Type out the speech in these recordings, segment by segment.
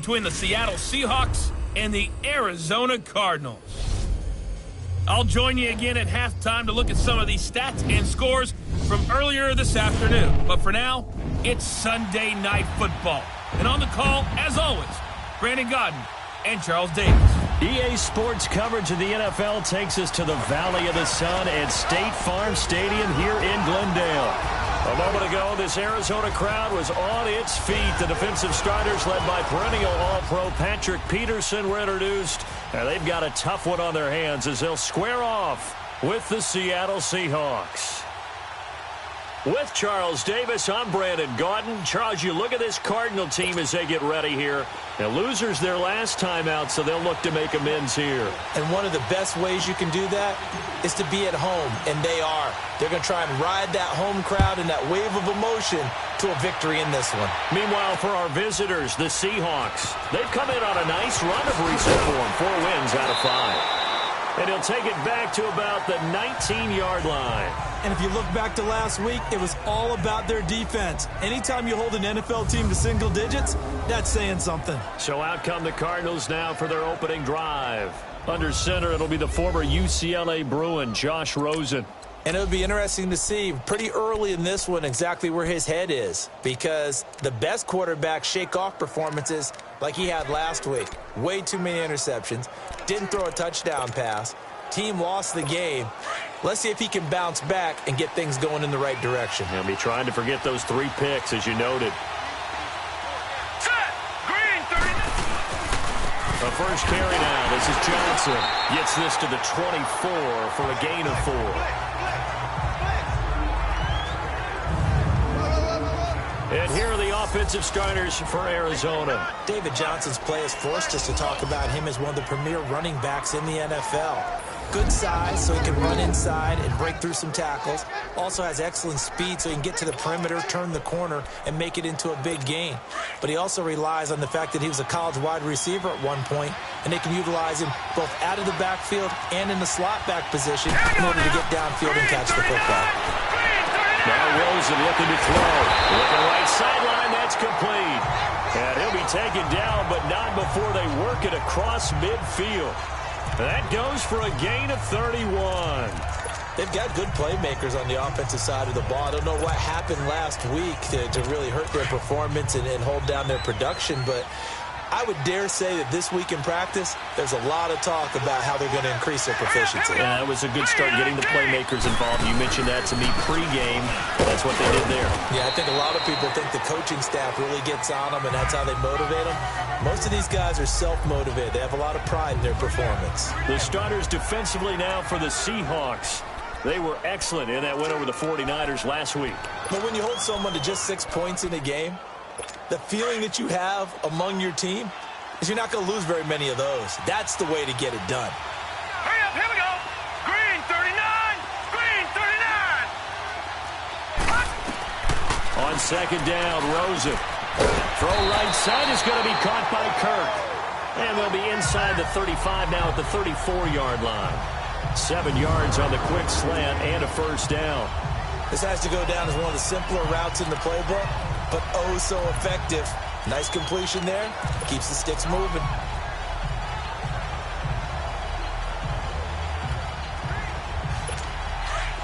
between the Seattle Seahawks and the Arizona Cardinals. I'll join you again at halftime to look at some of these stats and scores from earlier this afternoon. But for now, it's Sunday Night Football. And on the call, as always, Brandon Gaudin and Charles Davis. EA Sports coverage of the NFL takes us to the Valley of the Sun at State Farm Stadium here in Glendale. A moment ago, this Arizona crowd was on its feet. The defensive starters, led by perennial All-Pro Patrick Peterson, were introduced. And they've got a tough one on their hands as they'll square off with the Seattle Seahawks. With Charles Davis, I'm Brandon Gaudin. Charles, you look at this Cardinal team as they get ready here. Now, losers their last time out, so they'll look to make amends here. And one of the best ways you can do that is to be at home, and they are. They're going to try and ride that home crowd and that wave of emotion to a victory in this one. Meanwhile, for our visitors, the Seahawks, they've come in on a nice run of recent form, 4 wins out of 5. And he'll take it back to about the 19-yard line. And if you look back to last week, it was all about their defense. Anytime you hold an NFL team to single digits, that's saying something. So out come the Cardinals now for their opening drive. Under center, it'll be the former UCLA Bruin, Josh Rosen. And it'll be interesting to see pretty early in this one exactly where his head is, because the best quarterback shake-off performances like he had last week. Way too many interceptions. Didn't throw a touchdown pass. Team lost the game. Let's see if he can bounce back and get things going in the right direction. He'll be trying to forget those 3 picks, as you noted. A first carry now. This is Johnson. Gets this to the 24 for a gain of 4. And here are the offensive starters for Arizona. David Johnson's play has forced us to talk about him as one of the premier running backs in the NFL. Good size, so he can run inside and break through some tackles. Also has excellent speed, so he can get to the perimeter, turn the corner, and make it into a big gain. But he also relies on the fact that he was a college wide receiver at one point, and they can utilize him both out of the backfield and in the slot back position in order to get downfield and catch the football. Now Rosen looking to throw. Looking right sideline, that's complete. And he'll be taken down, but not before they work it across midfield. That goes for a gain of 31. They've got good playmakers on the offensive side of the ball. I don't know what happened last week to really hurt their performance and hold down their production, but I would dare say that this week in practice, there's a lot of talk about how they're going to increase their proficiency. Yeah, that was a good start getting the playmakers involved. You mentioned that to me pregame. That's what they did there. Yeah, I think a lot of people think the coaching staff really gets on them, and that's how they motivate them. Most of these guys are self-motivated. They have a lot of pride in their performance. The starters defensively now for the Seahawks. They were excellent in that win over the 49ers last week. But when you hold someone to just 6 points in a game, the feeling that you have among your team is you're not going to lose very many of those. That's the way to get it done. Hurry up, here we go. Green 39, green 39. On second down, Rosen. Throw right side is going to be caught by Kirk. And they'll be inside the 35 now at the 34-yard line. 7 yards on the quick slant and a first down. This has to go down as one of the simpler routes in the playbook, but oh so effective. Nice completion there. Keeps the sticks moving.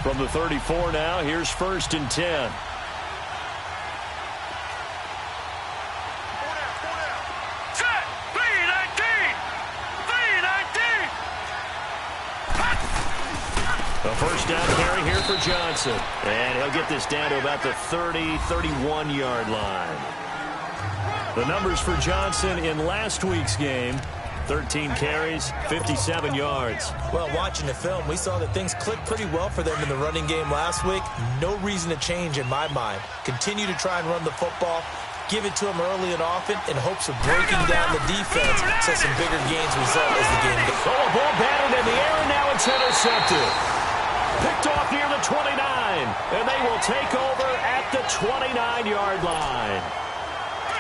From the 34 now, here's 1st and 10. Set, 319, 319. A first down carry here for Johnson. And he'll get this down to about the 31-yard line. The numbers for Johnson in last week's game: 13 carries, 57 yards. Well, watching the film, we saw that things clicked pretty well for them in the running game last week. No reason to change in my mind. Continue to try and run the football. Give it to them early and often in hopes of breaking down the defense so some bigger gains result as the game goes. Oh, a ball batted in the air, and now it's intercepted. Picked off near the 29, and they will take over at the 29-yard line.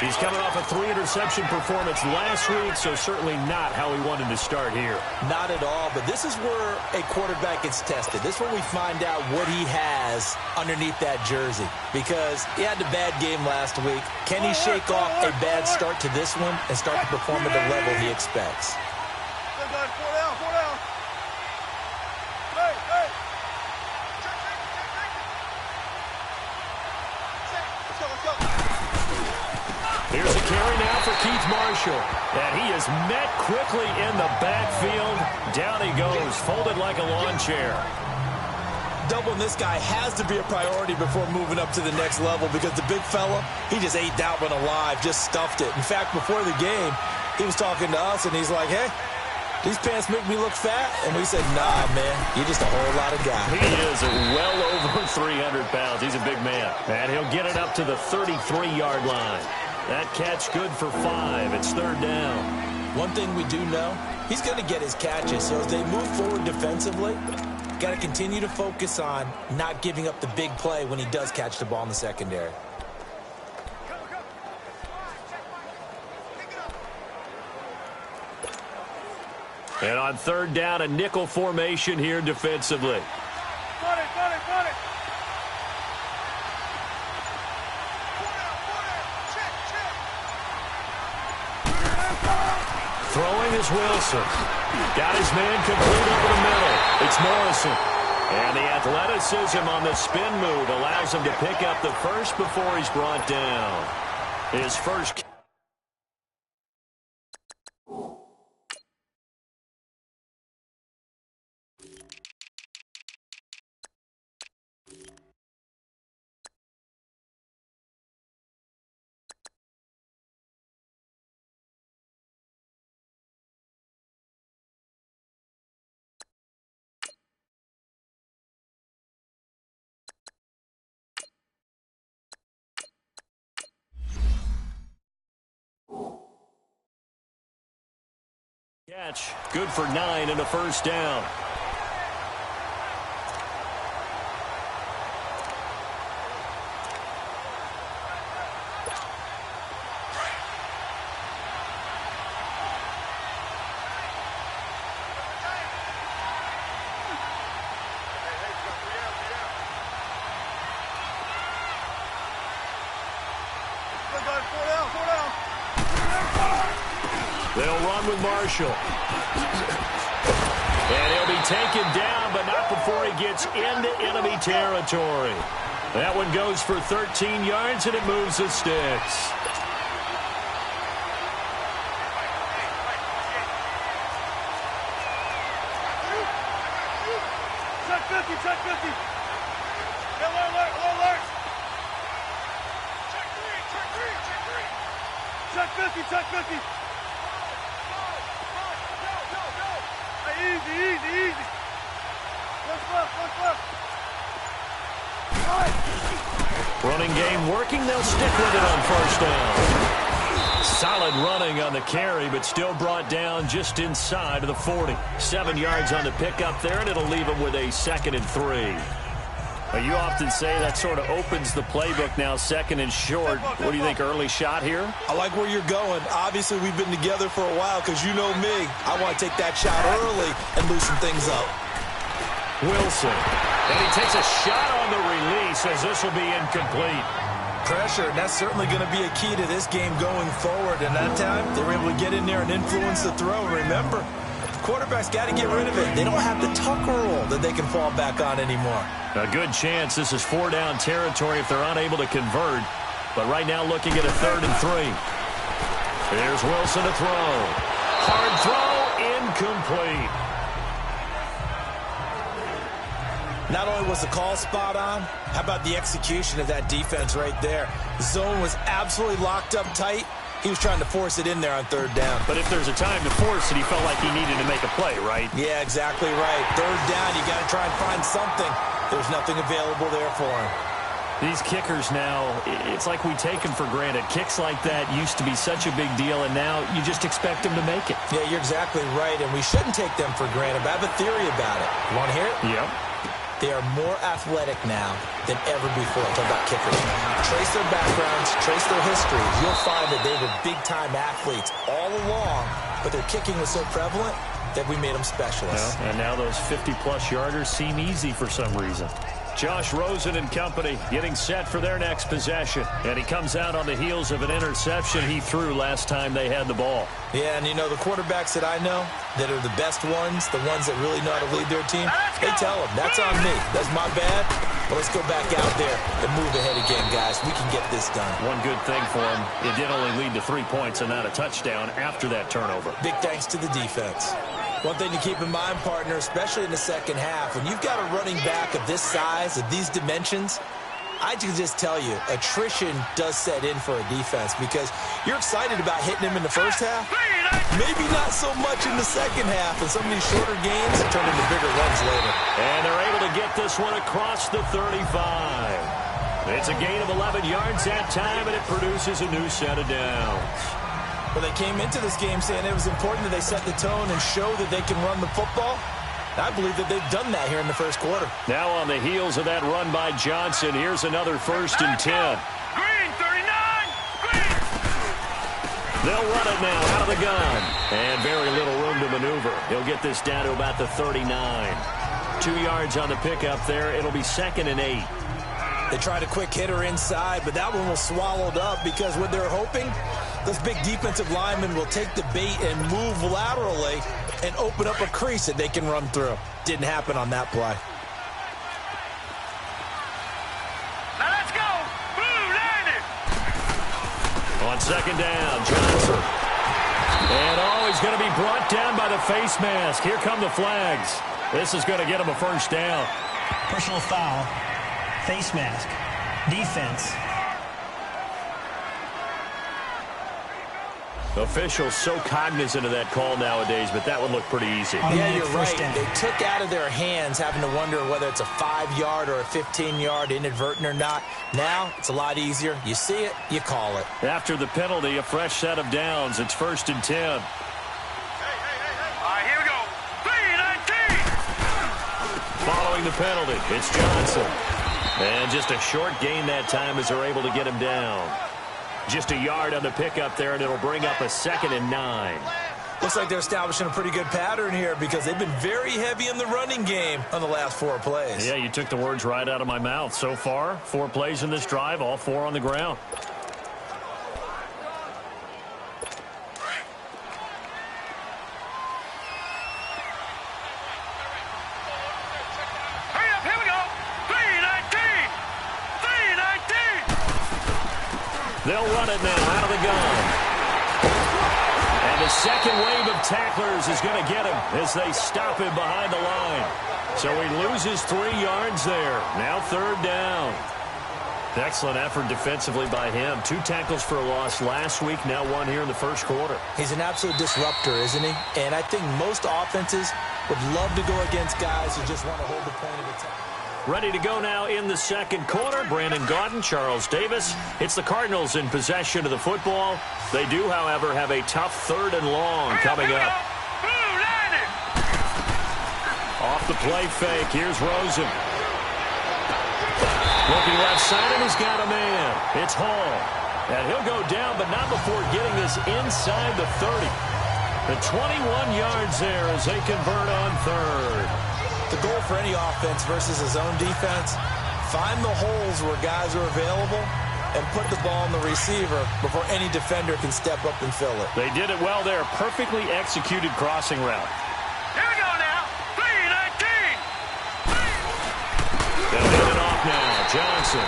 He's coming off a 3-interception performance last week, so certainly not how he wanted to start here. Not at all, but this is where a quarterback gets tested. This is where we find out what he has underneath that jersey, because he had a bad game last week. Can he shake off a bad start to this one and start to perform at the level he expects? Here's a carry now for Keith Marshall. And he is met quickly in the backfield. Down he goes, folded like a lawn chair. Doubling this guy has to be a priority before moving up to the next level, because the big fella, he just ate that one alive, just stuffed it. In fact, before the game, he was talking to us, and he's like, hey, these pants make me look fat. And we said, nah, man, you're just a whole lot of guy. He is well over 300 pounds. He's a big man. And he'll get it up to the 33-yard line. That catch good for 5. It's 3rd down. One thing we do know, he's going to get his catches. So as they move forward defensively, got to continue to focus on not giving up the big play when he does catch the ball in the secondary. And on 3rd down, a nickel formation here defensively. Throwing is Wilson. Got his man complete over the middle. It's Morrison. And the athleticism on the spin move allows him to pick up the first before he's brought down. His first. Catch. Good for 9 and a first down. They'll run with Marshall. And he'll be taken down, but not before he gets into enemy territory. That one goes for 13 yards, and it moves the sticks. Check 50, check 50. Alert. Check 50. Easy. What's left? Running game working. They'll stick with it on first down. Solid running on the carry, but still brought down just inside of the 40. 7 yards on the pickup there, and it'll leave him with a 2nd and 3. You often say that sort of opens the playbook now, 2nd and short. What do you think, early shot here? I like where you're going. Obviously, we've been together for a while, because you know me. I want to take that shot early and loosen things up. Wilson. And he takes a shot on the release, as this will be incomplete. Pressure, and that's certainly going to be a key to this game going forward. And that time, they were able to get in there and influence the throw. Remember, quarterbacks got to get rid of it. They don't have the Tucker rule that they can fall back on anymore. A good chance this is 4-down territory if they're unable to convert. But right now looking at a 3rd and 3. Here's Wilson to throw. Hard throw, incomplete. Not only was the call spot on, how about the execution of that defense right there? The zone was absolutely locked up tight. He was trying to force it in there on 3rd down. But if there's a time to force it, he felt like he needed to make a play, right? Yeah, exactly right. 3rd down, you got to try and find something. There's nothing available there for him. These kickers now, it's like we take them for granted. Kicks like that used to be such a big deal, and now you just expect them to make it. Yeah, you're exactly right, and we shouldn't take them for granted. But I have a theory about it. You want to hear it? Yep. They are more athletic now than ever before. I'm talking about kickers. Trace their backgrounds, trace their history. You'll find that they were big-time athletes all along, but their kicking was so prevalent that we made them specialists. Well, and now those 50-plus yarders seem easy for some reason. Josh Rosen and company getting set for their next possession. And he comes out on the heels of an interception he threw last time they had the ball. Yeah, and you know, the quarterbacks that I know that are the best ones, the ones that really know how to lead their team, they tell them, that's on me. That's my bad. But let's go back out there and move ahead again, guys. We can get this done. One good thing for him, it did only lead to 3 points and not a touchdown after that turnover. Big thanks to the defense. One thing to keep in mind, partner, especially in the second half, when you've got a running back of this size, of these dimensions, I can just tell you, attrition does set in for a defense because you're excited about hitting him in the first half. Maybe not so much in the second half, and some of these shorter games turn into bigger runs later. And they're able to get this one across the 35. It's a gain of 11 yards that time, and it produces a new set of downs. Well, they came into this game saying it was important that they set the tone and show that they can run the football. I believe that they've done that here in the first quarter. Now on the heels of that run by Johnson, here's another 1st and 10. Green, 39. Green. They'll run it now out of the gun. And very little room to maneuver. He'll get this down to about the 39. 2 yards on the pickup there. It'll be 2nd and 8. They tried a quick hitter inside, but that one was swallowed up because what they're hoping, those big defensive linemen will take the bait and move laterally and open up a crease that they can run through. Didn't happen on that play. Now let's go. Blue, landed. On 2nd down, Johnson. And he's going to be brought down by the face mask. Here come the flags. This is going to get him a 1st down. Personal foul. Face mask. Defense. Officials so cognizant of that call nowadays, but that would look pretty easy. Yeah, you're right. They took out of their hands having to wonder whether it's a 5-yard or a 15-yard, inadvertent or not. Now, it's a lot easier. You see it, you call it. After the penalty, a fresh set of downs. It's 1st and 10. All right, here we go. 3-19. Following the penalty, it's Johnson. And just a short gain that time as they're able to get him down. Just a yard on the pickup there, and it'll bring up a 2nd and 9. Looks like they're establishing a pretty good pattern here because they've been very heavy in the running game on the last 4 plays. Yeah, you took the words right out of my mouth. So far, 4 plays in this drive, all 4 on the ground. Hurry up, here we go. 3-19. 3-19. They'll run it now out of the gun. And the second wave of tacklers is going to get him as they stop him behind the line. So he loses 3 yards there. Now 3rd down. Excellent effort defensively by him. 2 tackles for a loss last week, now 1 here in the first quarter. He's an absolute disruptor, isn't he? And I think most offenses would love to go against guys who just want to hold the point of attack. Ready to go now in the second quarter. Brandon Gaudin, Charles Davis. It's the Cardinals in possession of the football. They do, however, have a tough 3rd and long coming up. Blue, landed. Off the play fake, here's Rosen. Looking left side, and he's got a man. It's Hall. And he'll go down, but not before getting this inside the 30. The 21 yards there as they convert on 3rd. The goal for any offense versus his own defense, find the holes where guys are available and put the ball on the receiver before any defender can step up and fill it. They did it well there. Perfectly executed crossing route. Here we go now. 3-19. They'll hand it off now. Johnson.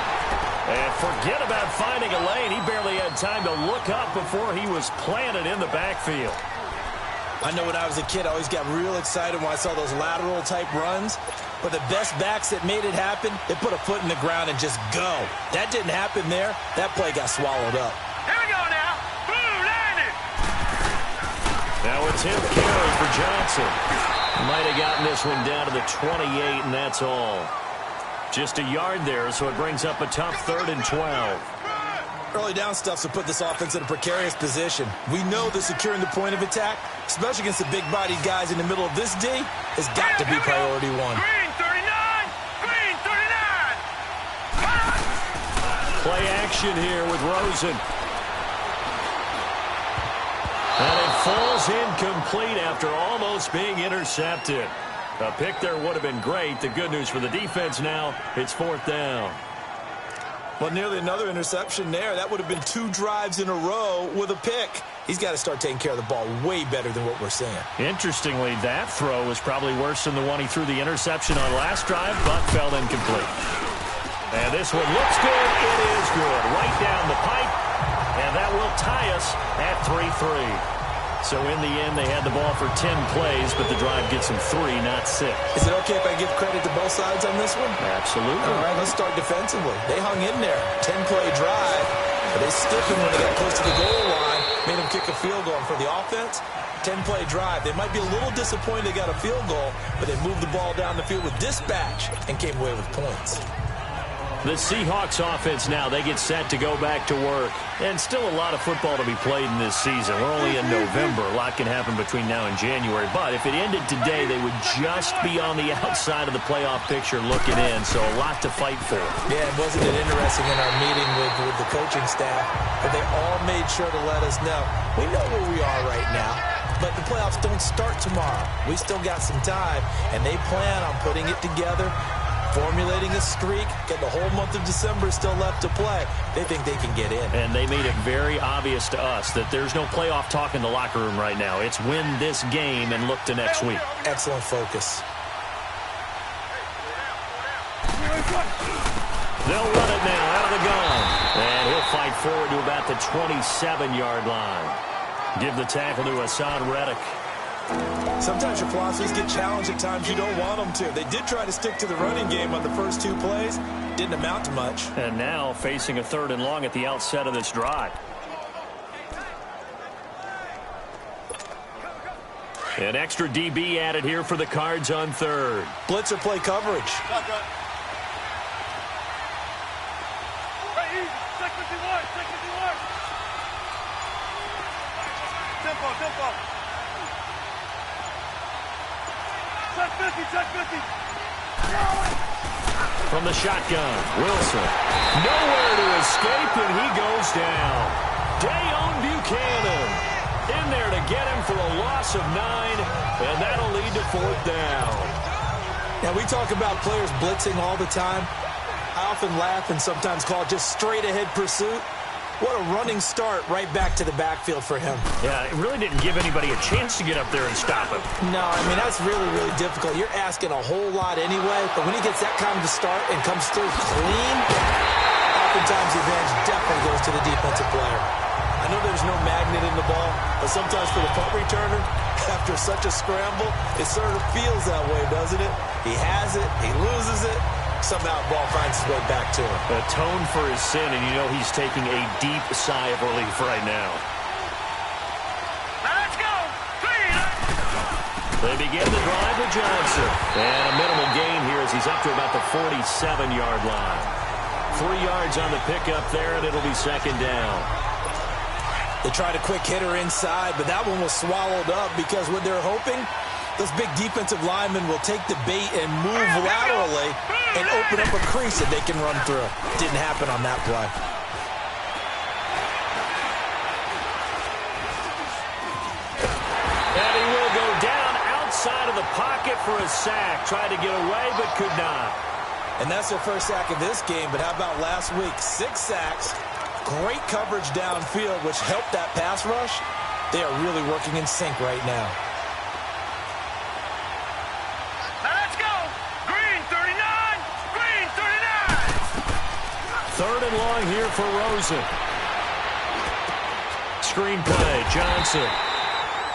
And forget about finding a lane. He barely had time to look up before he was planted in the backfield. I know when I was a kid, I always got real excited when I saw those lateral-type runs. But the best backs that made it happen, they put a foot in the ground and just go. That didn't happen there. That play got swallowed up. Here we go now. Blue, landed. Now it's him carry for Johnson. Might have gotten this one down to the 28, and that's all. Just a yard there, so it brings up a tough 3rd and 12. Early down stuff to put this offense in a precarious position. We know that securing the point of attack, especially against the big-bodied guys in the middle of this D, has got to be priority 1. Green, 39. Play action here with Rosen. And it falls incomplete after almost being intercepted. A pick there would have been great. The good news for the defense now, it's 4th down. Well, nearly another interception there. That would have been 2 drives in a row with a pick. He's got to start taking care of the ball way better than what we're seeing. Interestingly, that throw was probably worse than the one he threw the interception on last drive, but fell incomplete. And this one looks good. It is good. Right down the pipe. And that will tie us at 3-3. So in the end, they had the ball for 10 plays, but the drive gets them 3, not 6. Is it okay if I give credit to both sides on this one? Absolutely. All right, let's start defensively. They hung in there. 10-play drive, but they stiffened when they got close to the goal line, made them kick a field goal. And for the offense, 10-play drive. They might be a little disappointed they got a field goal, but they moved the ball down the field with dispatch and came away with points. The Seahawks offense now, they get set to go back to work. And still a lot of football to be played in this season. We're only in November. A lot can happen between now and January. But if it ended today, they would just be on the outside of the playoff picture looking in. So a lot to fight for. Yeah, and wasn't it interesting in our meeting with the coaching staff that they all made sure to let us know, we know where we are right now, but the playoffs don't start tomorrow. We still got some time, and they plan on putting it together, formulating a streak, get the whole month of December still left to play. They think they can get in. And they made it very obvious to us that there's no playoff talk in the locker room right now. It's win this game and look to next week. Excellent focus. They'll run it now out of the gun. And he'll fight forward to about the 27-yard line. Give the tackle to Hassan Reddick. Sometimes your philosophies get challenged at times you don't want them to. They did try to stick to the running game on the first 2 plays. Didn't amount to much. And now facing a 3rd and long at the outset of this drive. An extra DB added here for the Cards on 3rd. Blitzer play coverage. Tempo. Check 50. From the shotgun, Wilson. Nowhere to escape, and he goes down. Dayon Buchanan in there to get him for a loss of 9, and that'll lead to 4th down. Now, we talk about players blitzing all the time. I often laugh and sometimes call it just straight-ahead pursuit. What a running start right back to the backfield for him. Yeah, it really didn't give anybody a chance to get up there and stop him. No, I mean, that's really, really difficult. You're asking a whole lot anyway, but when he gets that kind of a start and comes through clean, oftentimes the advantage definitely goes to the defensive player. I know there's no magnet in the ball, but sometimes for the punt returner, after such a scramble, it sort of feels that way, doesn't it? He has it, he loses it. Somehow the ball finds its way back to him. Atone for his sin, and you know he's taking a deep sigh of relief right now. Now let's go. They begin the drive with Johnson. And a minimal gain here as he's up to about the 47-yard line. 3 yards on the pickup there, and it'll be 2nd down. They tried a quick hitter inside, but that one was swallowed up because what they're hoping, those big defensive linemen will take the bait and move laterally and open up a crease that they can run through. Didn't happen on that play. And he will go down outside of the pocket for a sack. Tried to get away, but could not. And that's their first sack of this game, but how about last week? 6 sacks, great coverage downfield, which helped that pass rush. They are really working in sync right now. Let's go. Green 39. 3rd and long here for Rosen. Screen play, Johnson.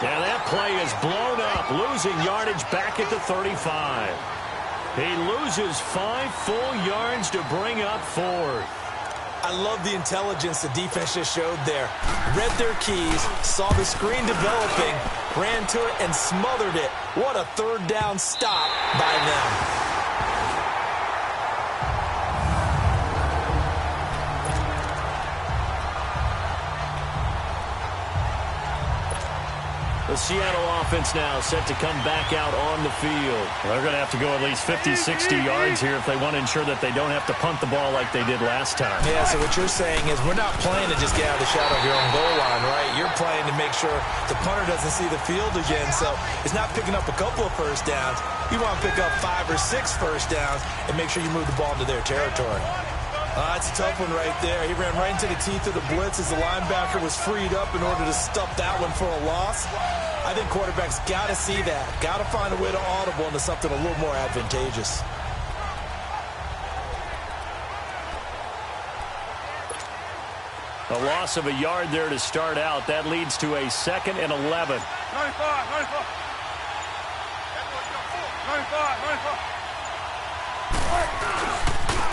Yeah, that play is blown up, losing yardage back at the 35. He loses 5 full yards to bring up 4th. I love the intelligence the defense just showed there. Read their keys, saw the screen developing, ran to it, and smothered it. What a 3rd down stop by them. The Seattle offense now set to come back out on the field. They're going to have to go at least 50, 60 yards here if they want to ensure that they don't have to punt the ball like they did last time. Yeah, so what you're saying is we're not playing to just get out of the shadow of your own goal line, right? You're playing to make sure the punter doesn't see the field again. So it's not picking up a couple of first downs. You want to pick up 5 or 6 first downs and make sure you move the ball into their territory. That's a tough one right there. He ran right into the teeth of the blitz as the linebacker was freed up in order to stuff that one for a loss. I think quarterbacks got to see that. Got to find a way to audible into something a little more advantageous. A loss of a yard there to start out. That leads to a 2nd and 11. 95.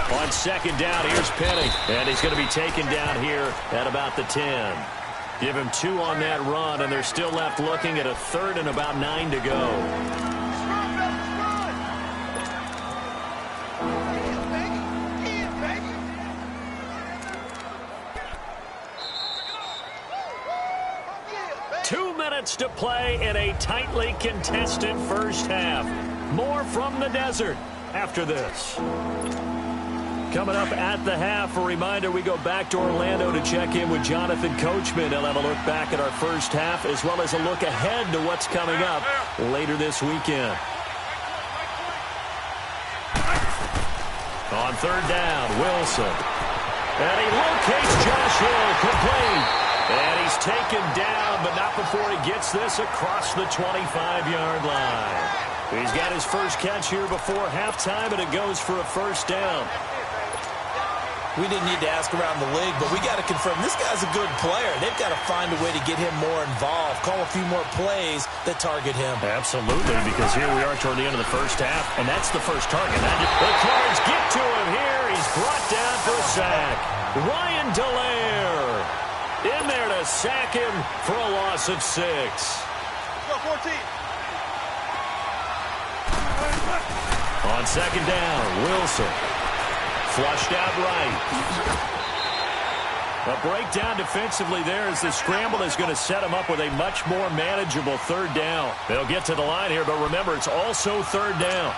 On 2nd down, here's Penny. And he's going to be taken down here at about the 10. Give him 2 on that run, and they're still left looking at a 3rd and about 9 to go. To play in a tightly contested first half. More from the desert after this. Coming up at the half, a reminder, we go back to Orlando to check in with Jonathan Coachman. He'll have a look back at our first half as well as a look ahead to what's coming up later this weekend. On 3rd down, Wilson. And he locates Josh Hill, complete. And he's taken down, but not before he gets this across the 25-yard line. He's got his first catch here before halftime, and it goes for a first down. We didn't need to ask around the league, but we got to confirm this guy's a good player. They've got to find a way to get him more involved, call a few more plays that target him. Absolutely, because here we are toward the end of the first half, and that's the first target. The Cards get to him here. He's brought down for a sack. Ryan Dallaire in there to sack him for a loss of 6. Go 14. On 2nd down, Wilson. Flushed out right. A breakdown defensively there as the scramble is going to set him up with a much more manageable 3rd down. They'll get to the line here, but remember, it's also 3rd down.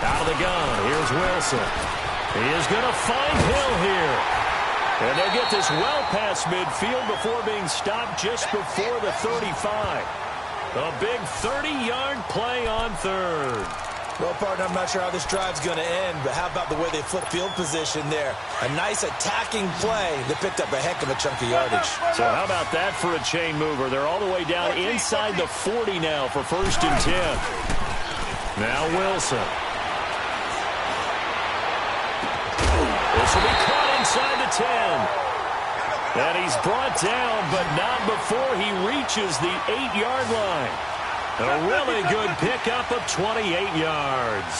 Out of the gun, here's Wilson. He is going to find Hill here. And they'll get this well past midfield before being stopped just before the 35. A big 30-yard play on 3rd. Well, partner, I'm not sure how this drive's going to end, but how about the way they flip field position there? A nice attacking play that picked up a heck of a chunk of yardage. So how about that for a chain mover? They're all the way down inside the 40 now for 1st and 10. Now Wilson. This will be caught inside the 10. And he's brought down, but not before he reaches the 8-yard line. A really good pickup of 28 yards.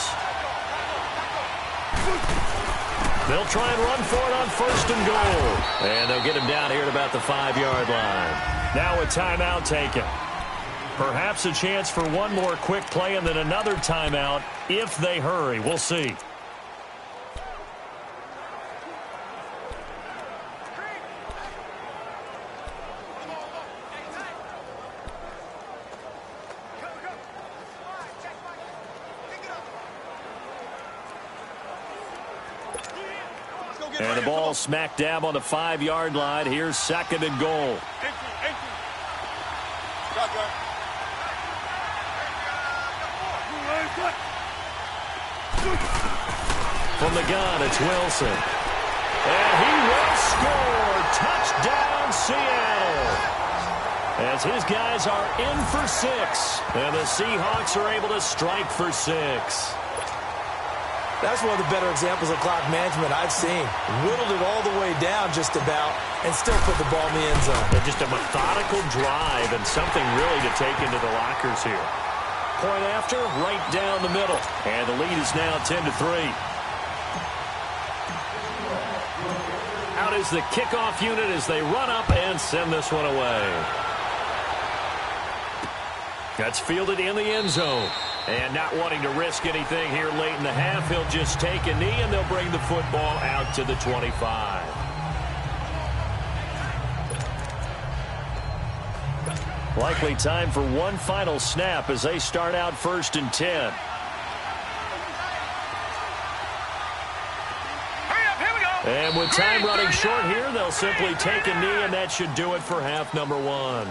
They'll try and run for it on 1st and goal. And they'll get him down here at about the 5-yard line. Now a timeout taken. Perhaps a chance for one more quick play and then another timeout if they hurry. We'll see. And the ball smack dab on the 5-yard line. Here's 2nd and goal. From the gun, it's Wilson. And he will score. Touchdown, Seattle. As his guys are in for 6. And the Seahawks are able to strike for 6. That's one of the better examples of clock management I've seen. Whittled it all the way down just about and still put the ball in the end zone. And just a methodical drive and something really to take into the lockers here. Point after, right down the middle. And the lead is now 10-3. Out is the kickoff unit as they run up and send this one away. That's fielded in the end zone. And not wanting to risk anything here late in the half, he'll just take a knee, and they'll bring the football out to the 25. Likely time for one final snap as they start out 1st and 10. And with time running short here, they'll simply take a knee, and that should do it for half number 1.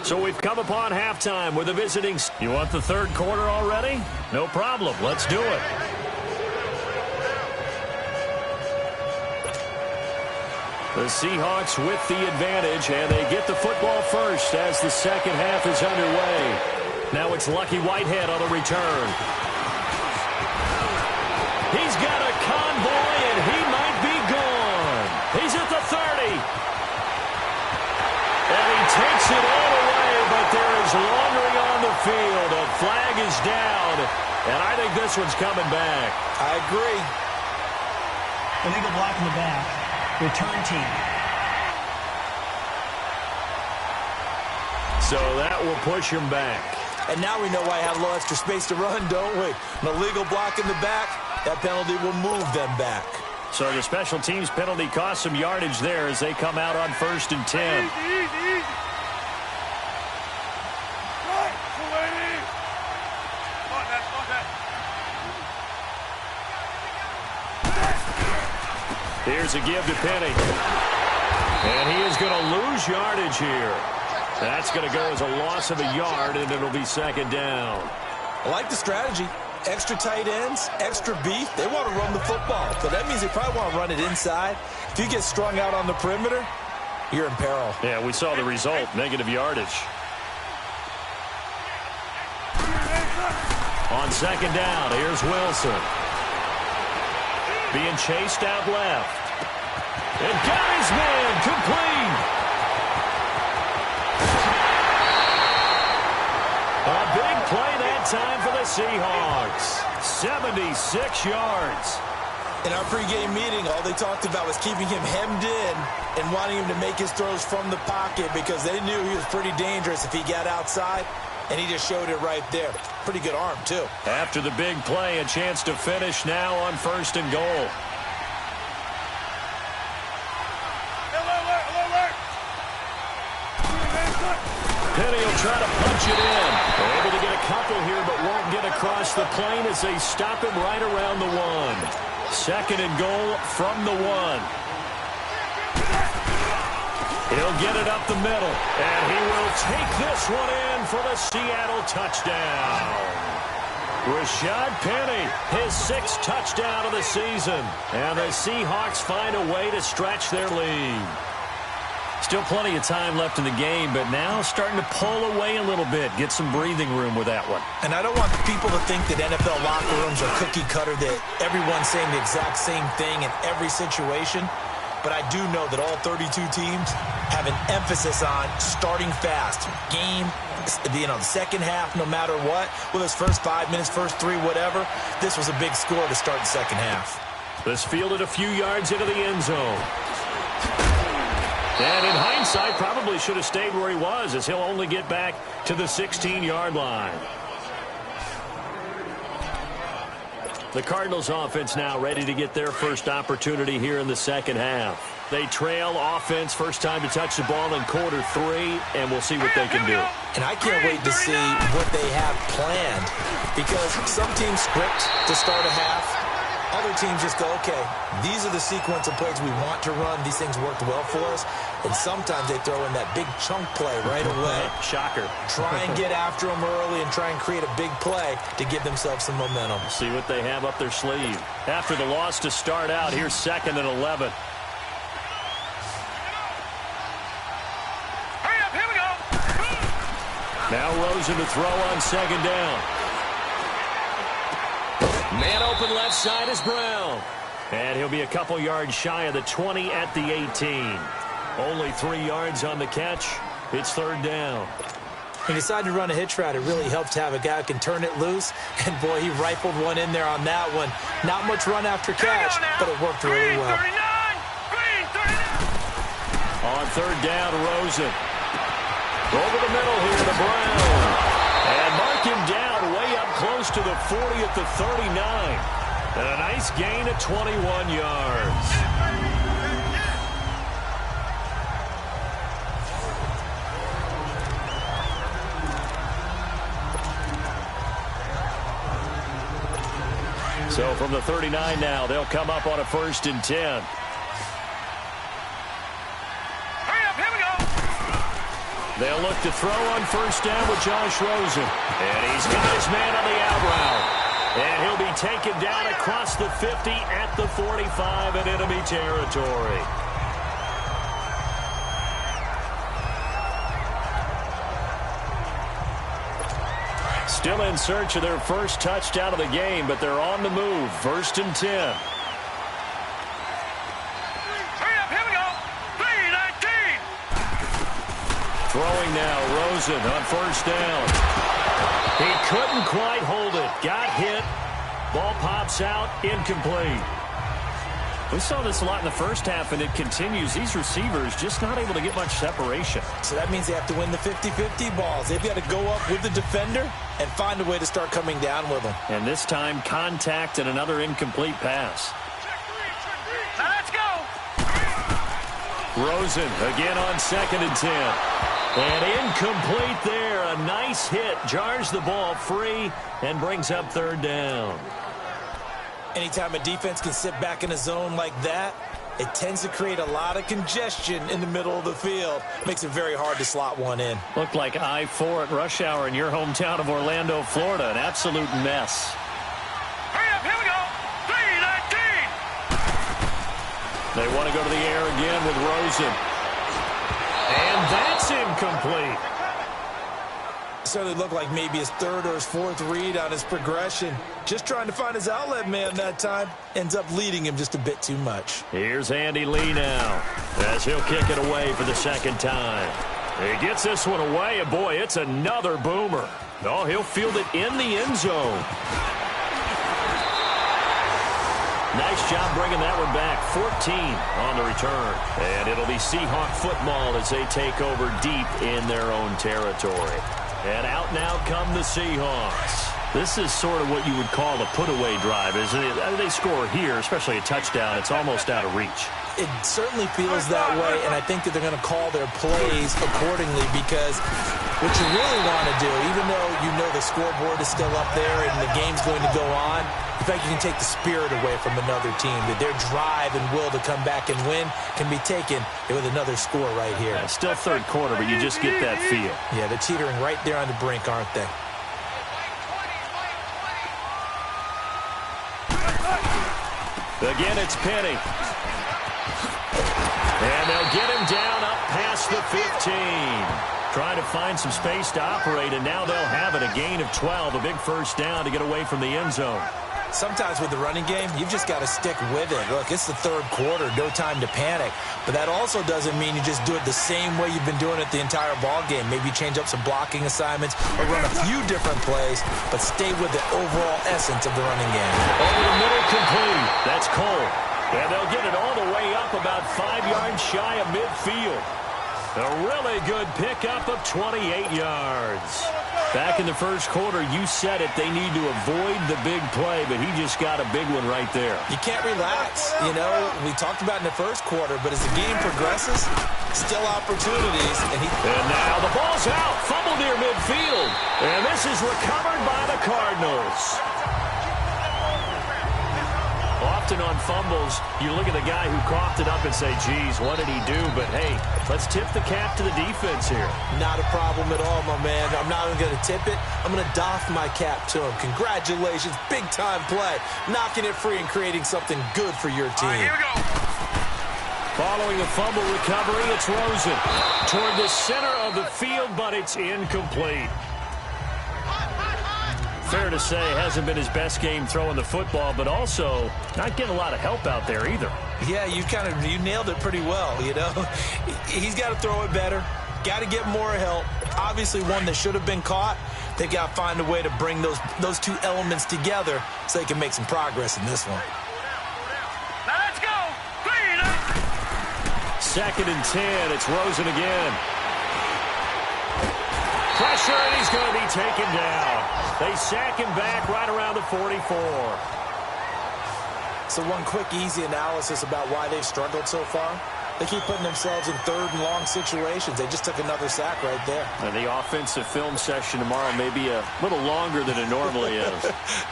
So we've come upon halftime with the visiting. You want the third quarter already? No problem. Let's do it. The Seahawks with the advantage, and they get the football first as the second half is underway. Now it's Lucky Whitehead on the return. He's got a convoy, and he might be gone. He's at the 30. And he takes it all away, but there is laundering on the field. A flag is down, and I think this one's coming back. I agree. Illegal block in the back. Return team. So that will push him back. And now we know why I have a little extra space to run, don't we? An illegal block in the back, that penalty will move them back. So the special teams penalty cost some yardage there as they come out on 1st and 10. Easy. Here's a give to Penny. And he is going to lose yardage here. That's going to go as a loss of a yard, and it'll be second down. I like the strategy. Extra tight ends, extra beef. They want to run the football. So that means they probably want to run it inside. If you get strung out on the perimeter, you're in peril. Yeah, we saw the result, negative yardage. On second down, here's Wilson. Being chased out left. And got his man complete. A big play that time for the Seahawks. 76 yards. In our pregame meeting, all they talked about was keeping him hemmed in and wanting him to make his throws from the pocket because they knew he was pretty dangerous if he got outside, and he just showed it right there. Pretty good arm, too. After the big play, a chance to finish now on 1st and goal. Penny will try to punch it in. They're able to get a couple here, but won't get across the plane as they stop him right around the 1. 2nd and goal from the 1. He'll get it up the middle, and he will take this one in for the Seattle touchdown. Rashad Penny, his 6th touchdown of the season, and the Seahawks find a way to stretch their lead. Still plenty of time left in the game, but now starting to pull away a little bit, get some breathing room with that one. And I don't want people to think that NFL locker rooms are cookie cutter, that everyone's saying the exact same thing in every situation. But I do know that all 32 teams have an emphasis on starting fast. Game, the second half, no matter what, whether it's first 5 minutes, first 3, whatever, this was a big score to start the second half. This fielded a few yards into the end zone. And in hindsight, probably should have stayed where he was, as he'll only get back to the 16-yard line. The Cardinals offense now ready to get their first opportunity here in the second half. They trail offense, first time to touch the ball in quarter 3, and we'll see what they can do. And I can't wait to see what they have planned, because some teams script to start a half. Other teams just go, okay, these are the sequence of plays we want to run. These things worked well for us. And sometimes they throw in that big chunk play right away. Shocker. Try and get after them early and try and create a big play to give themselves some momentum. See what they have up their sleeve. After the loss to start out, here's 2nd and 11. Hurry up, here we go. Now Rosen to throw on second down. Man open left side is Brown. And he'll be a couple yards shy of the 20 at the 18. Only 3 yards on the catch. It's 3rd down. He decided to run a hitch route. It really helps to have a guy who can turn it loose. And, boy, he rifled one in there on that one. Not much run after catch, but it worked really well. On 3rd down, Rosen. Over the middle here to Brown. And mark him down way up close to the 40 at the 39. And a nice gain of 21 yards. So from the 39 now, they'll come up on a 1st and 10. They'll look to throw on 1st down with Josh Rosen. And he's got his man on the out route. And he'll be taken down across the 50 at the 45 in enemy territory. Still in search of their first touchdown of the game, but they're on the move. 1st and 10. Throwing now, Rosen on 1st down. He couldn't quite hold it. Got hit. Ball pops out, incomplete. We saw this a lot in the first half, and it continues. These receivers just not able to get much separation. So that means they have to win the 50-50 balls. They've got to go up with the defender and find a way to start coming down with them. And this time, contact and another incomplete pass. Now let's go. Rosen again on 2nd and 10. And incomplete there. A nice hit. Jars the ball free and brings up 3rd down. Anytime a defense can sit back in a zone like that, it tends to create a lot of congestion in the middle of the field. Makes it very hard to slot one in. Looked like I-4 at rush hour in your hometown of Orlando, Florida. An absolute mess. Hurry up, here we go. 3-19. They want to go to the air again with Rosen. And that's incomplete. Certainly looked like maybe his 3rd or his 4th read on his progression. Just trying to find his outlet man that time. Ends up leading him just a bit too much. Here's Andy Lee now as he'll kick it away for the 2nd time. He gets this one away, and boy, it's another boomer. Oh, he'll field it in the end zone. Nice job bringing that one back. 14 on the return. And it'll be Seahawk football as they take over deep in their own territory. And out now come the Seahawks. This is sort of what you would call a put-away drive, isn't it? They score here, especially a touchdown. It's almost out of reach. It certainly feels that way, and I think that they're going to call their plays accordingly, because what you really want to do, even though you know the scoreboard is still up there and the game's going to go on, in fact, you can take the spirit away from another team, that their drive and will to come back and win can be taken with another score right here. Yeah, still 3rd quarter, but you just get that feel. Yeah, they're teetering right there on the brink, aren't they? Again, it's Penny. And they'll get him down up past the 15. Trying to find some space to operate, and now they'll have it. A gain of 12, a big 1st down to get away from the end zone. Sometimes with the running game, you've just got to stick with it. Look, it's the 3rd quarter, no time to panic. But that also doesn't mean you just do it the same way you've been doing it the entire ball game. Maybe change up some blocking assignments or run a few different plays, but stay with the overall essence of the running game. Over the middle, complete. That's Cole. And they'll get it all the way up about 5 yards shy of midfield. A really good pickup of 28 yards. Back in the 1st quarter, you said it, they need to avoid the big play, but he just got a big one right there. You can't relax. You know, we talked about in the 1st quarter, but as the game progresses, still opportunities. And now the ball's out, fumble near midfield. And this is recovered by the Cardinals. Often on fumbles, you look at the guy who coughed it up and say, geez, what did he do? But, hey, let's tip the cap to the defense here. Not a problem at all, my man. I'm not even going to tip it. I'm going to doff my cap to him. Congratulations. Big-time play. Knocking it free and creating something good for your team. All right, here we go. Following the fumble recovery, it's Rosen. Toward the center of the field, but it's incomplete. Fair to say, hasn't been his best game throwing the football, but also not getting a lot of help out there either. Yeah, you nailed it pretty well, you know. He's got to throw it better, got to get more help. Obviously one that should have been caught. They got to find a way to bring those two elements together so they can make some progress in this one. Now let's go. 2nd and 10, it's Rosen again. pressure, and he's going to be taken down. They sack him back right around the 44. So one quick, easy analysis about why they've struggled so far. They keep putting themselves in third and long situations. They just took another sack right there. And the offensive film session tomorrow may be a little longer than it normally is.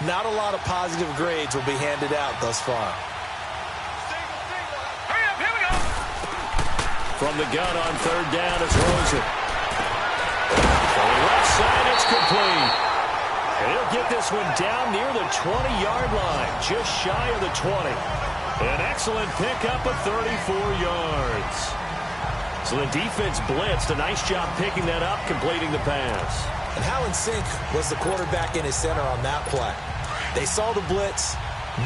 Not a lot of positive grades will be handed out thus far. Hurry up, here we go. From the gun on third down, it's Rosen. On the left side, it's complete. And he'll get this one down near the 20-yard line, just shy of the 20. An excellent pickup of 34 yards. So the defense blitzed. A nice job picking that up, completing the pass. And how in sync was the quarterback in his center on that play? They saw the blitz,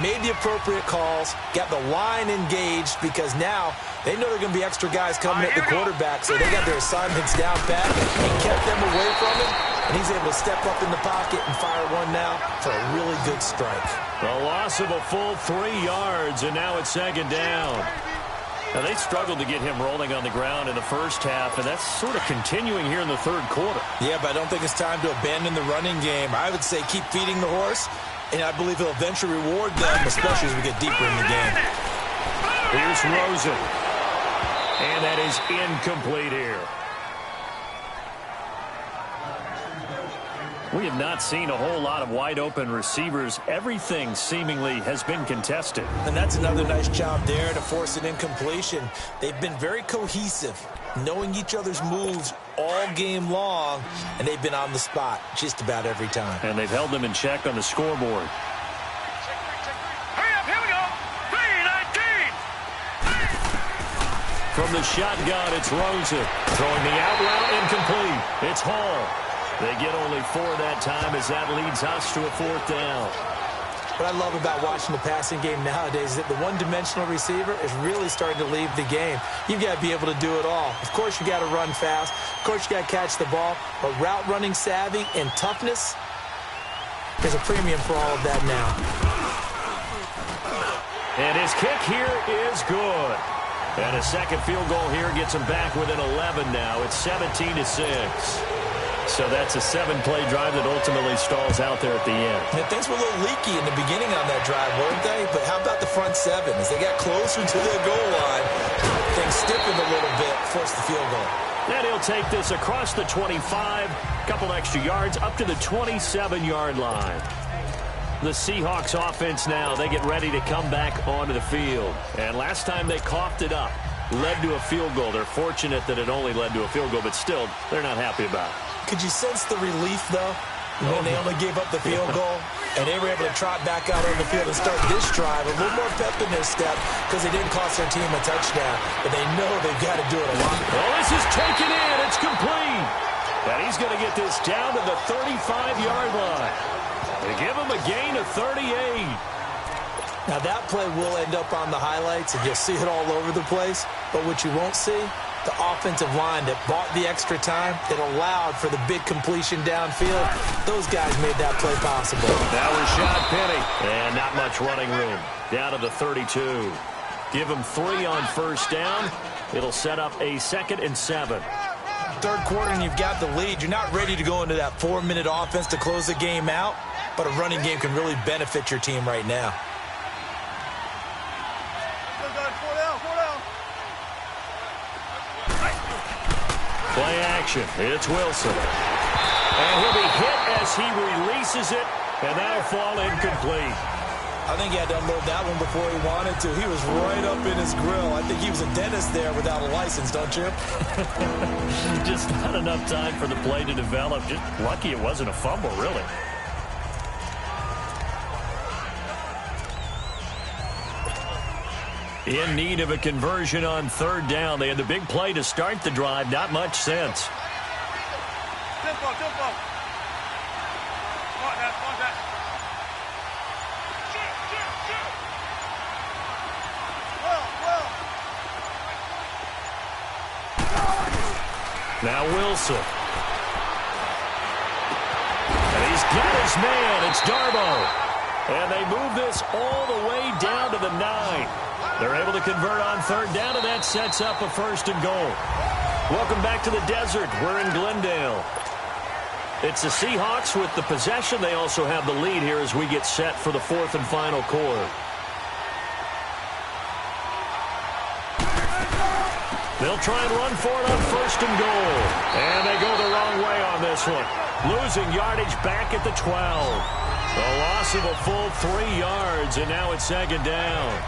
made the appropriate calls, got the line engaged because now they know there are going to be extra guys coming at the quarterback, so they got their assignments down pat and kept them away from him, and he's able to step up in the pocket and fire one now for a really good strike. A loss of a full 3 yards, and now it's second down. Now, they struggled to get him rolling on the ground in the first half, and that's sort of continuing here in the third quarter. Yeah, but I don't think it's time to abandon the running game. I would say keep feeding the horse, and I believe he'll eventually reward them, especially as we get deeper in the game. Here's Rosen. And that is incomplete here. We have not seen a whole lot of wide-open receivers. Everything seemingly has been contested. And that's another nice job there to force an incompletion. They've been very cohesive, knowing each other's moves all game long, and they've been on the spot just about every time. And they've held them in check on the scoreboard. Hurry up, here we go. 3-19. From the shotgun, it's Rosen. Throwing the out route, incomplete. It's Hall. They get only 4 that time as that leads us to a 4th down. What I love about watching the passing game nowadays is that the one-dimensional receiver is really starting to leave the game. You've got to be able to do it all. Of course, you got to run fast. Of course, you got to catch the ball. But route running savvy and toughness, there's a premium for all of that now. And his kick here is good. And a second field goal here gets him back within 11 now. It's 17-6. So that's a 7-play drive that ultimately stalls out there at the end. And things were a little leaky in the beginning on that drive, weren't they? But how about the front 7? As they got closer to their goal line, things stiffened a little bit, forced the field goal. Then he'll take this across the 25, couple extra yards, up to the 27-yard line. The Seahawks offense now, they get ready to come back onto the field. And last time they coughed it up, led to a field goal. They're fortunate that it only led to a field goal, but still, they're not happy about it. Could you sense the relief, though, when they only gave up the field goal and they were able to trot back out on the field and start this drive a little more pep in their step because they didn't cost their team a touchdown, but they know they've got to do it a lot. Well, this is taken in. It's complete. And he's going to get this down to the 35-yard line. They give him a gain of 38. Now, that play will end up on the highlights, and you'll see it all over the place. But what you won't see, the offensive line that bought the extra time, that allowed for the big completion downfield, those guys made that play possible. That was Rashad Penny. And not much running room. Down to the 32. Give him 3 on first down. It'll set up a 2nd and 7. Third quarter, and you've got the lead. You're not ready to go into that 4-minute offense to close the game out, but a running game can really benefit your team right now. Play action. It's Wilson. And he'll be hit as he releases it, and that'll fall incomplete. I think he had to unload that one before he wanted to. He was right up in his grill. I think he was a dentist there without a license, don't you? Just not enough time for the play to develop. Just lucky it wasn't a fumble, really. In need of a conversion on third down. They had the big play to start the drive. Not much sense. Tempo. Watch that. Now Wilson. And he's got his man. It's Darboh. And they move this all the way down to the 9. They're able to convert on third down, and that sets up a 1st and goal. Welcome back to the desert. We're in Glendale. It's the Seahawks with the possession. They also have the lead here as we get set for the fourth and final quarter. They'll try and run for it on first and goal. And they go the wrong way on this one. Losing yardage back at the 12. A loss of a full 3 yards, and now it's second down.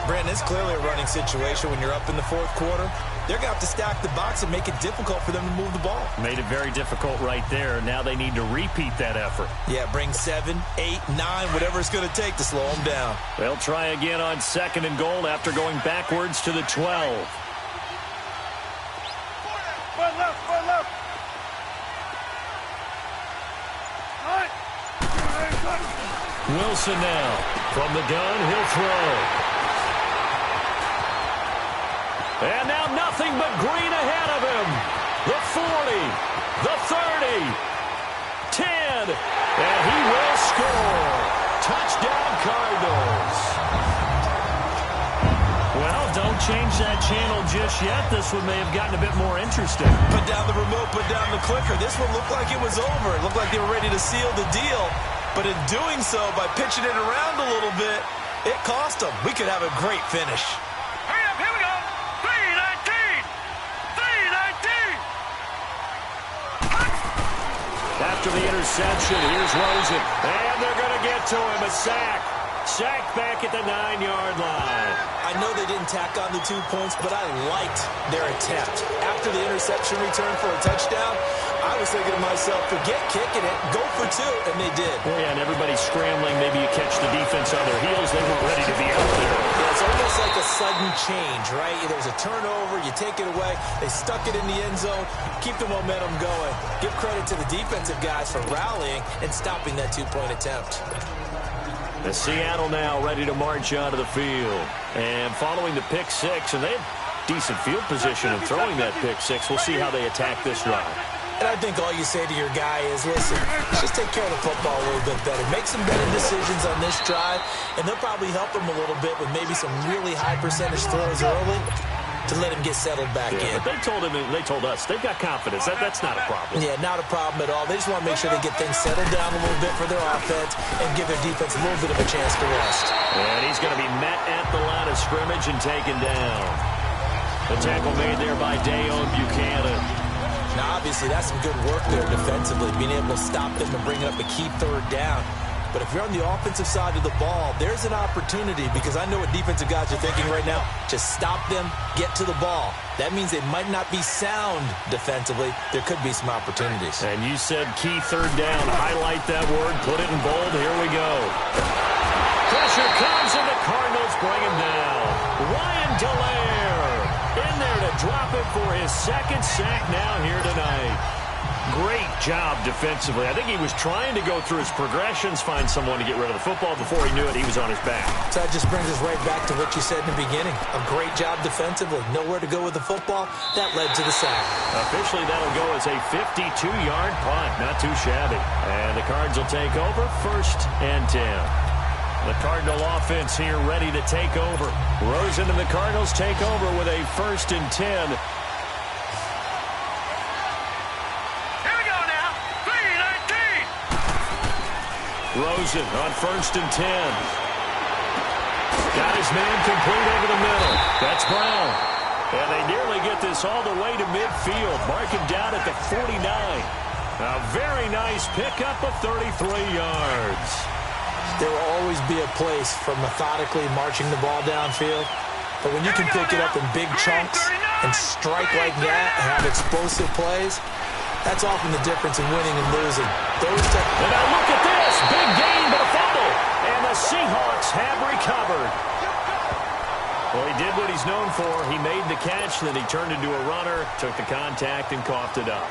Brandon, it's clearly a running situation when you're up in the fourth quarter. They're going to have to stack the box and make it difficult for them to move the ball. Made it very difficult right there. Now they need to repeat that effort. Yeah, bring 7, 8, 9, whatever it's going to take to slow them down. They'll try again on second and goal after going backwards to the 12. Wilson now. From the gun, he'll throw. And now nothing but green ahead of him. The 40, the 30, 10, and he will score. Touchdown, Cardinals. Well, don't change that channel just yet. This one may have gotten a bit more interesting. Put down the remote, put down the clicker. This one looked like it was over. It looked like they were ready to seal the deal. But in doing so, by pitching it around a little bit, it cost them. We could have a great finish. Hurry up, here we go. 319. 319. After the interception, here's Rosen. And they're going to get to him. A sack. Sack back at the 9-yard line. I know they didn't tack on the 2 points, but I liked their attempt. After the interception return for a touchdown, I was thinking to myself, forget kicking it, go for 2, and they did. Oh, yeah, and everybody's scrambling. Maybe you catch the defense on their heels. They weren't ready to be out there. Yeah, it's almost like a sudden change, right? There's a turnover, you take it away, they stuck it in the end zone, keep the momentum going. Give credit to the defensive guys for rallying and stopping that 2-point attempt. The Seattle now ready to march onto the field. And following the pick 6, and they have decent field position in throwing that pick 6. We'll see how they attack this drive. And I think all you say to your guy is, listen, just take care of the football a little bit better. Make some better decisions on this drive, and they'll probably help him a little bit with maybe some really high percentage throws early to let him get settled back in. But they told us they've got confidence. That's not a problem. Yeah, not a problem at all. They just want to make sure they get things settled down a little bit for their offense and give their defense a little bit of a chance to rest. And he's going to be met at the line of scrimmage and taken down. The tackle made there by Dayon Buchanan. Now, obviously, that's some good work there defensively, being able to stop them and bring up a key third down. But if you're on the offensive side of the ball, there's an opportunity, because I know what defensive guys are thinking right now. Just stop them, get to the ball. That means they might not be sound defensively. There could be some opportunities. And you said key third down. Highlight that word. Put it in bold. Here we go. Pressure comes, and the Cardinals bring him down. Ryan Dallaire in there to drop it for his second sack now here tonight. Great job defensively. I think he was trying to go through his progressions, find someone to get rid of the football. Before he knew it, he was on his back. So that just brings us right back to what you said in the beginning. A great job defensively. Nowhere to go with the football. That led to the sack. Officially, that'll go as a 52-yard punt. Not too shabby. And the Cards will take over, 1st and 10. The Cardinal offense here ready to take over. Rosen and the Cardinals take over with a 1st and 10. Rosen on 1st and 10. Got his man complete over the middle. That's Brown. And they nearly get this all the way to midfield. Mark him down at the 49. A very nice pickup of 33 yards. There will always be a place for methodically marching the ball downfield. But when you can pick it up in big chunks and strike like that and have explosive plays, that's often the difference in winning and losing. And now look at this. Big gain, but a fumble. And the Seahawks have recovered. Well, he did what he's known for. He made the catch, then he turned into a runner, took the contact, and coughed it up.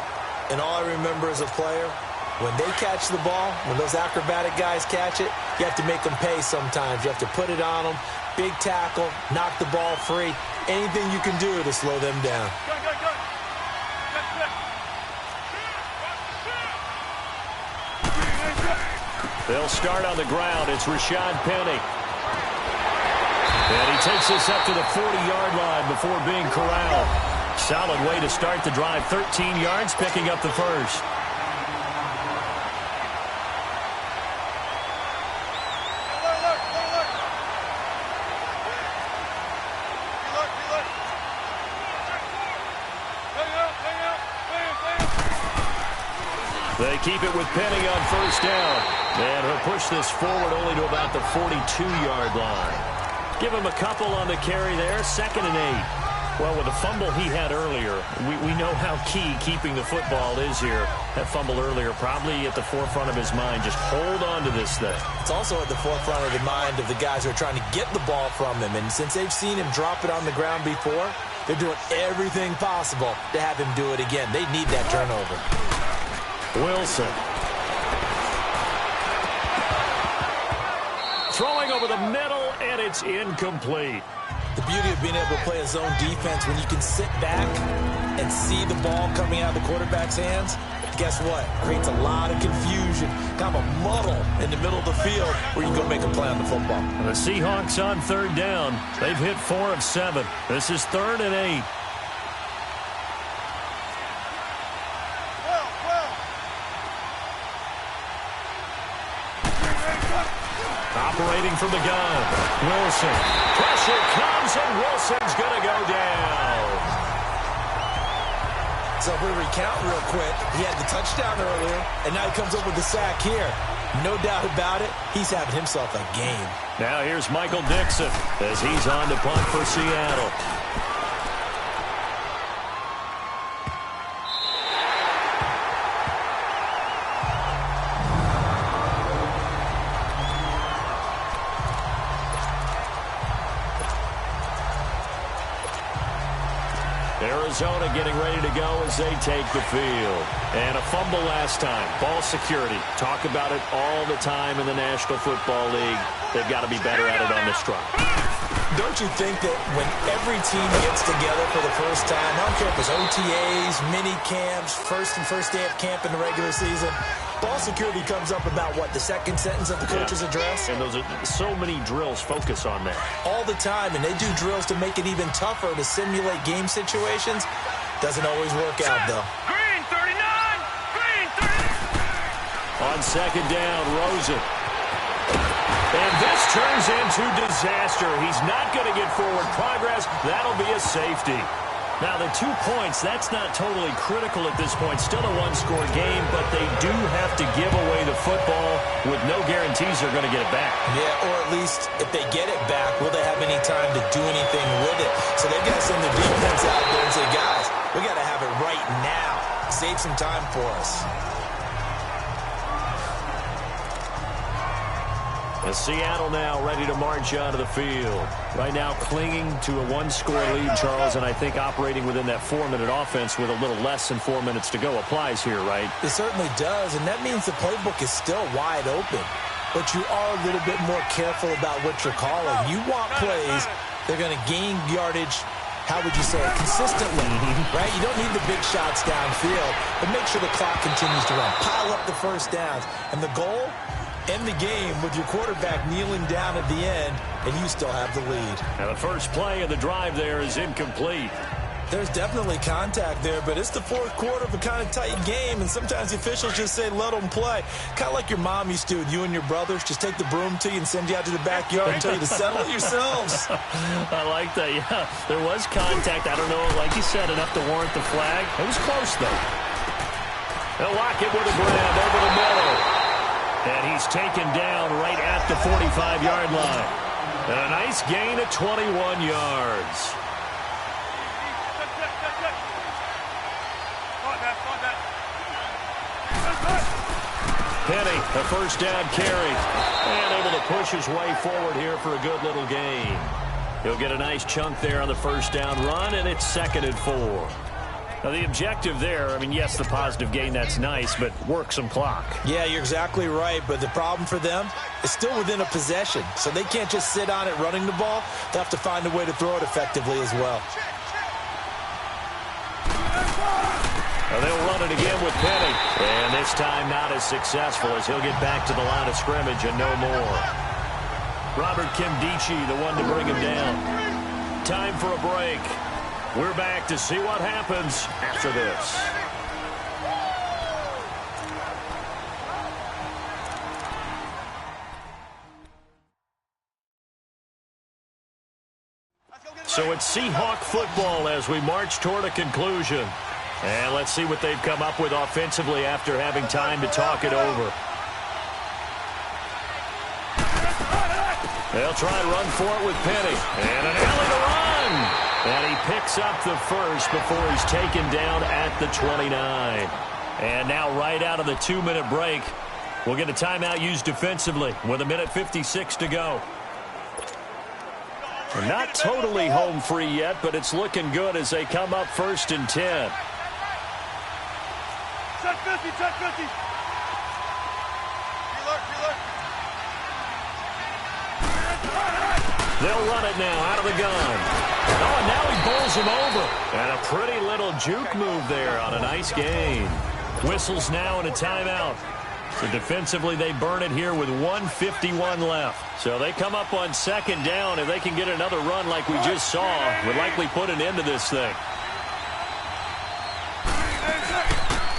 And all I remember as a player, when they catch the ball, when those acrobatic guys catch it, you have to make them pay sometimes. You have to put it on them. Big tackle, knock the ball free. Anything you can do to slow them down. They'll start on the ground. It's Rashad Penny. And he takes this up to the 40-yard line before being corralled. Solid way to start the drive. 13 yards, picking up the 1st. They keep it with Penny on first down. And he'll push this forward only to about the 42-yard line. Give him a couple on the carry there, 2nd and 8. Well, with the fumble he had earlier, we know how key keeping the football is here. That fumble earlier probably at the forefront of his mind. Just hold on to this thing. It's also at the forefront of the mind of the guys who are trying to get the ball from him. And since they've seen him drop it on the ground before, they're doing everything possible to have him do it again. They need that turnover. Wilson. Throwing over the middle, and it's incomplete. The beauty of being able to play a zone defense when you can sit back and see the ball coming out of the quarterback's hands, guess what? Creates a lot of confusion, kind of a muddle in the middle of the field where you can go make a play on the football. The Seahawks on 3rd down. They've hit 4 of 7. This is 3rd and 8. Operating from the gun. Wilson. Pressure comes, and Wilson's going to go down. So if we recount real quick, he had the touchdown earlier, and now he comes up with the sack here. No doubt about it, he's having himself a game. Now here's Michael Dixon as he's on to punt for Seattle. Arizona getting ready to go as they take the field. And a fumble last time. Ball security. Talk about it all the time in the National Football League. They've got to be better at it on this drive. Don't you think that when every team gets together for the first time, I don't care if it's OTAs, mini camps, first day of camp in the regular season, ball security comes up about, what, the second sentence of the coach's address? And those are so many drills focus on that. All the time, and they do drills to make it even tougher to simulate game situations. Doesn't always work out, though. Green 39! Green 30! On 2nd down, Rosen. And this turns into disaster. He's not going to get forward progress. That'll be a safety. Now, the 2 points, that's not totally critical at this point. Still a one-score game, but they do have to give away the football with no guarantees they're going to get it back. Yeah, or at least if they get it back, will they have any time to do anything with it? So they've got to send their defense out there and say, guys, we got to have it right now. Save some time for us. And Seattle now ready to march onto the field. Right now clinging to a one-score lead, Charles, and I think operating within that 4-minute offense with a little less than 4 minutes to go applies here, right? It certainly does, and that means the playbook is still wide open. But you are a little bit more careful about what you're calling. You want plays, they're going to gain yardage, how would you say it, consistently, right? You don't need the big shots downfield, but make sure the clock continues to run. Pile up the first downs. And the goal? End the game with your quarterback kneeling down at the end, and you still have the lead. Now the first play of the drive there is incomplete. There's definitely contact there, but it's the 4th quarter of a kind of tight game, and sometimes the officials just say, let them play. Kind of like your mom used to with you and your brothers. Just take the broom to you and send you out to the backyard and tell you to settle it yourselves. I like that, yeah. There was contact. I don't know, like you said, enough to warrant the flag. It was close, though. They'll lock it with a grab over the middle. And he's taken down right at the 45-yard line. And a nice gain of 21 yards. Penny, a first down carry. And able to push his way forward here for a good little gain. He'll get a nice chunk there on the first down run, and it's 2nd and 4. Now, the objective there, I mean, yes, the positive gain, that's nice, but work some clock. Yeah, you're exactly right, but the problem for them is still within a possession, so they can't just sit on it running the ball. They have to find a way to throw it effectively as well. Now they'll run it again with Penny, and this time not as successful as he'll get back to the line of scrimmage and no more. Robert Kimdichie, the one to bring him down. Time for a break. We're back to see what happens after this. So it's Seahawk football as we march toward a conclusion. And let's see what they've come up with offensively after having time to talk it over. They'll try and run for it with Penny. And an alley to run. And he picks up the first before he's taken down at the 29. And now right out of the 2-minute break, we'll get a timeout used defensively with 1:56 to go. We're not totally home free yet, but it's looking good as they come up 1st and 10. Check 50, check 50. They'll run it now out of the gun. Oh, and now he bowls him over. And a pretty little juke move there on a nice gain. Whistles now and a timeout. So defensively, they burn it here with 1:51 left. So they come up on 2nd down. If they can get another run like we just saw, would likely put an end to this thing.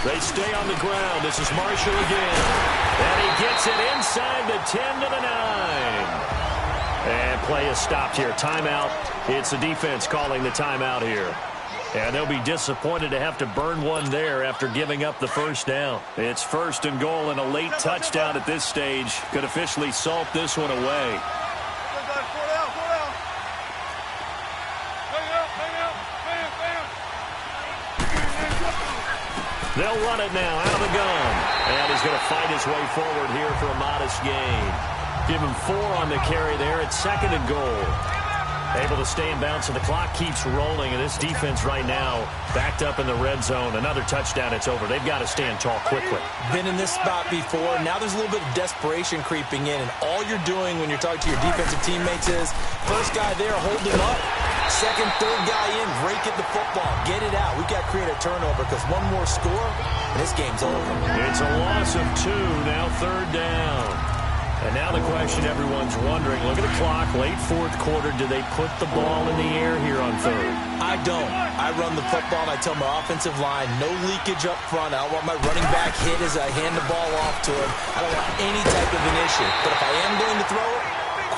They stay on the ground. This is Marshall again. And he gets it inside the 10 to the 9. And play is stopped here. Timeout. It's the defense calling the timeout here. And they'll be disappointed to have to burn one there after giving up the first down. It's 1st and goal, and a late touchdown at this stage could officially salt this one away. They'll run it now out of the gun. And he's going to fight his way forward here for a modest gain. Give him 4 on the carry there at 2nd and goal. Able to stay in bounds, so the clock keeps rolling, and this defense right now backed up in the red zone. Another touchdown, it's over. They've got to stand tall quickly. Been in this spot before. Now there's a little bit of desperation creeping in, and all you're doing when you're talking to your defensive teammates is first guy there, hold him up. Second, third guy in, break at the football. Get it out. We've got to create a turnover because one more score, and this game's over. It's a loss of 2, now 3rd down. And now the question everyone's wondering, look at the clock, late 4th quarter, do they put the ball in the air here on 3rd? I don't. I run the football, and I tell my offensive line, no leakage up front. I don't want my running back hit as I hand the ball off to him. I don't want any type of an issue. But if I am going to throw it,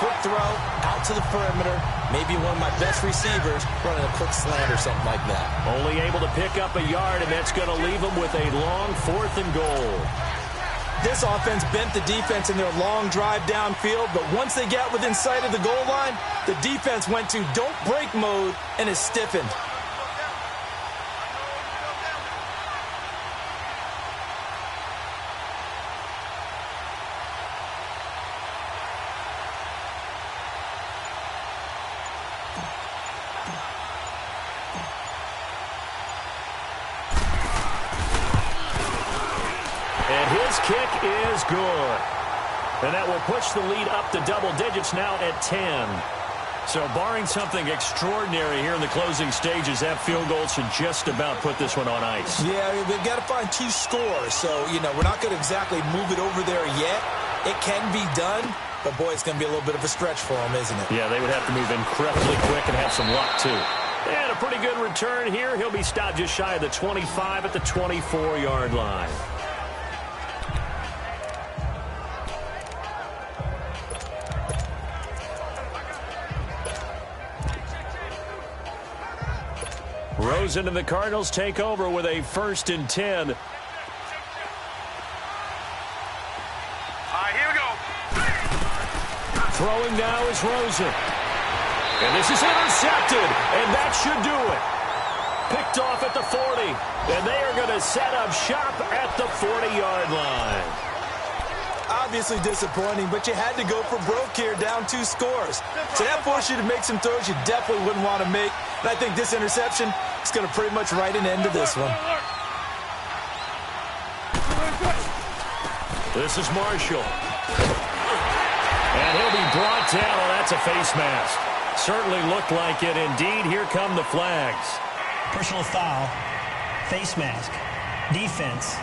quick throw, out to the perimeter, maybe one of my best receivers running a quick slant or something like that. Only able to pick up a yard, and that's going to leave them with a long 4th and goal. This offense bent the defense in their long drive downfield, but once they got within sight of the goal line, the defense went to don't break mode and is stiffened. Kick is good. And that will push the lead up to double digits now at 10. So barring something extraordinary here in the closing stages, that field goal should just about put this one on ice. Yeah, we've got to find 2 scores. So, we're not going to exactly move it over there yet. It can be done, but boy, it's going to be a little bit of a stretch for them, isn't it? Yeah, they would have to move incredibly quick and have some luck, too. And a pretty good return here. He'll be stopped just shy of the 25 at the 24-yard line. Rosen and the Cardinals take over with a 1st and 10. All right, here we go. Throwing now is Rosen. And this is intercepted, and that should do it. Picked off at the 40, and they are going to set up shop at the 40-yard line. Obviously disappointing, but you had to go for broke here, down 2 scores. So that forced you to make some throws you definitely wouldn't want to make. And I think this interception is going to pretty much write an end to this one. This is Marshall. And he'll be brought down. Oh, that's a face mask. Certainly looked like it. Indeed, here come the flags. Personal foul, face mask, defense.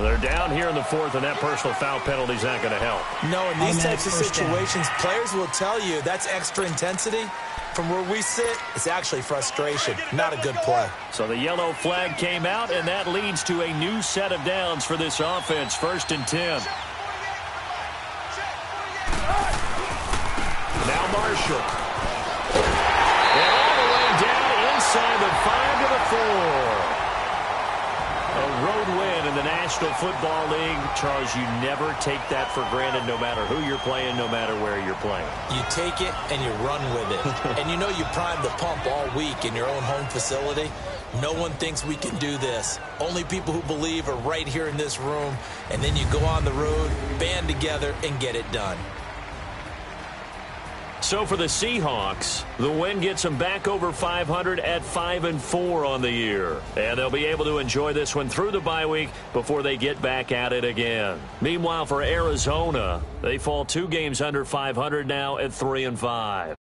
They're down here in the 4th, and that personal foul penalty is not going to help. No, in these types of situations, players will tell you that's extra intensity. From where we sit, it's actually frustration. Not a good play. So the yellow flag came out, and that leads to a new set of downs for this offense. 1st and 10. Now Marshall. And all the way down save at 5-4. A road win in the National Football League. Charles, you never take that for granted, no matter who you're playing, no matter where you're playing. You take it and you run with it. And you know you primed the pump all week in your own home facility. No one thinks we can do this. Only people who believe are right here in this room. And then you go on the road, band together, and get it done. So for the Seahawks, the win gets them back over 500 at 5-4 on the year. And they'll be able to enjoy this one through the bye week before they get back at it again. Meanwhile, for Arizona, they fall 2 games under 500 now at 3-5.